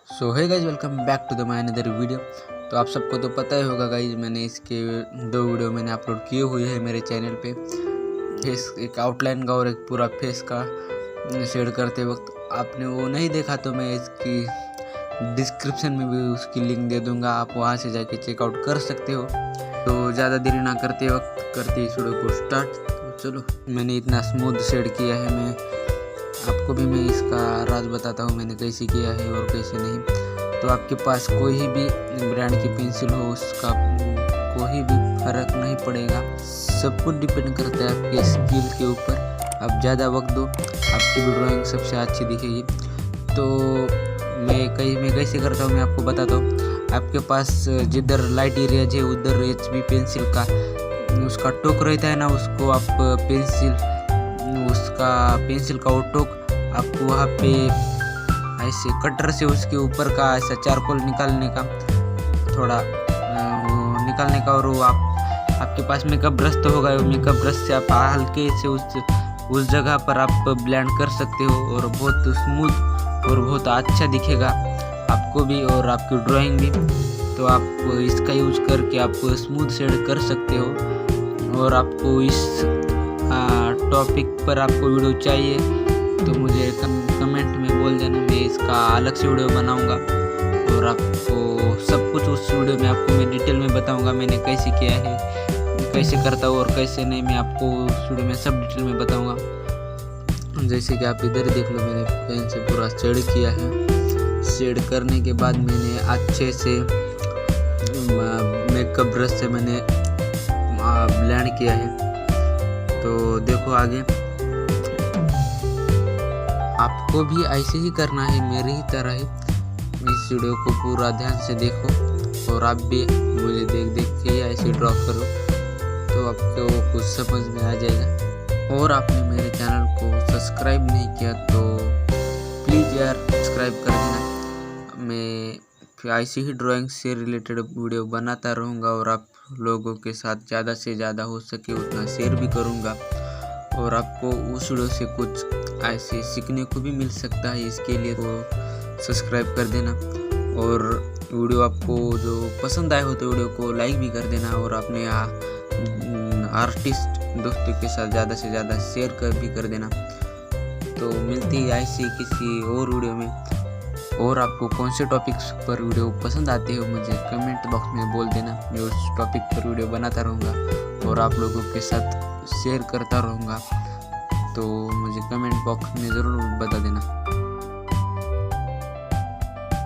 So hi guys, welcome back to the my another video. तो आप सबको तो पता ही होगा गाइज, मैंने इसके 2 वीडियो मैंने अपलोड किए हुए हैं मेरे चैनल पे। फेस एक आउटलाइन का और एक पूरा फेस का शेड करते वक्त आपने वो नहीं देखा तो मैं इसकी डिस्क्रिप्शन में भी उसकी लिंक दे दूंगा, आप वहाँ से जाके चेकआउट कर सकते हो। तो ज़्यादा देरी ना करते वक्त करते इस वीडियो को स्टार्ट। तो चलो, मैंने इतना स्मूथ शेड किया है, मैं आपको भी मैं इसका राज बताता हूँ मैंने कैसे किया है और कैसे नहीं। तो आपके पास कोई भी ब्रांड की पेंसिल हो, उसका कोई भी फर्क नहीं पड़ेगा, सब कुछ डिपेंड करता है आपके स्किल के ऊपर। आप ज़्यादा वक्त दो, आपकी भी ड्राइंग सबसे अच्छी दिखेगी। तो मैं कैसे करता हूँ मैं आपको बताता हूँ। आपके पास जिधर लाइट एरियाज है उधर HB पेंसिल का उसका टोक रहता है ना, उसको आप पेंसिल का वो टोक आपको वहाँ पे ऐसे कटर से उसके ऊपर का ऐसा चारकोल निकालने का, थोड़ा वो निकालने का। और वो आपके पास मेकअप ब्रश तो होगा, मेकअप ब्रश से आप हल्के से उस जगह पर आप ब्लेंड कर सकते हो और बहुत स्मूथ और बहुत अच्छा दिखेगा आपको भी और आपकी ड्राइंग भी। तो आप इसका यूज करके आप स्मूथ शेड कर सकते हो। और आपको इस टॉपिक पर आपको वीडियो चाहिए तो मुझे कमेंट में बोल देना, मैं इसका अलग से वीडियो बनाऊंगा और आपको सब कुछ उस वीडियो में आपको मैं डिटेल में बताऊंगा मैंने कैसे किया है, कैसे करता हूँ और कैसे नहीं, मैं आपको उस वीडियो में सब डिटेल में बताऊंगा। जैसे कि आप इधर देख लो, मैंने पेन से पूरा शेड किया है। शेड करने के बाद मैंने अच्छे से मेकअप ब्रश से मैंने ब्लेंड किया है। तो देखो आगे आपको भी ऐसे ही करना है मेरी ही तरह ही। इस वीडियो को पूरा ध्यान से देखो और आप भी मुझे देख के ऐसे ड्रॉ करो तो आपको कुछ समझ में आ जाएगा। और आपने मेरे चैनल को सब्सक्राइब नहीं किया तो प्लीज़ यार सब्सक्राइब कर देना। मैं ऐसी ही ड्राइंग से रिलेटेड वीडियो बनाता रहूँगा और आप लोगों के साथ ज़्यादा से ज़्यादा हो सके उतना शेयर भी करूँगा और आपको उस वीडियो से कुछ ऐसे सीखने को भी मिल सकता है। इसके लिए तो सब्सक्राइब कर देना और वीडियो आपको जो पसंद आए हो तो वीडियो को लाइक भी कर देना और अपने आर्टिस्ट दोस्तों के साथ ज़्यादा से ज़्यादा शेयर भी कर देना। तो मिलती है ऐसी किसी और वीडियो में। और आपको कौन से टॉपिक्स पर वीडियो पसंद आते हो मुझे कमेंट बॉक्स में बोल देना, मैं उस टॉपिक पर वीडियो बनाता रहूँगा और आप लोगों के साथ शेयर करता रहूँगा। तो मुझे कमेंट बॉक्स में ज़रूर बता देना।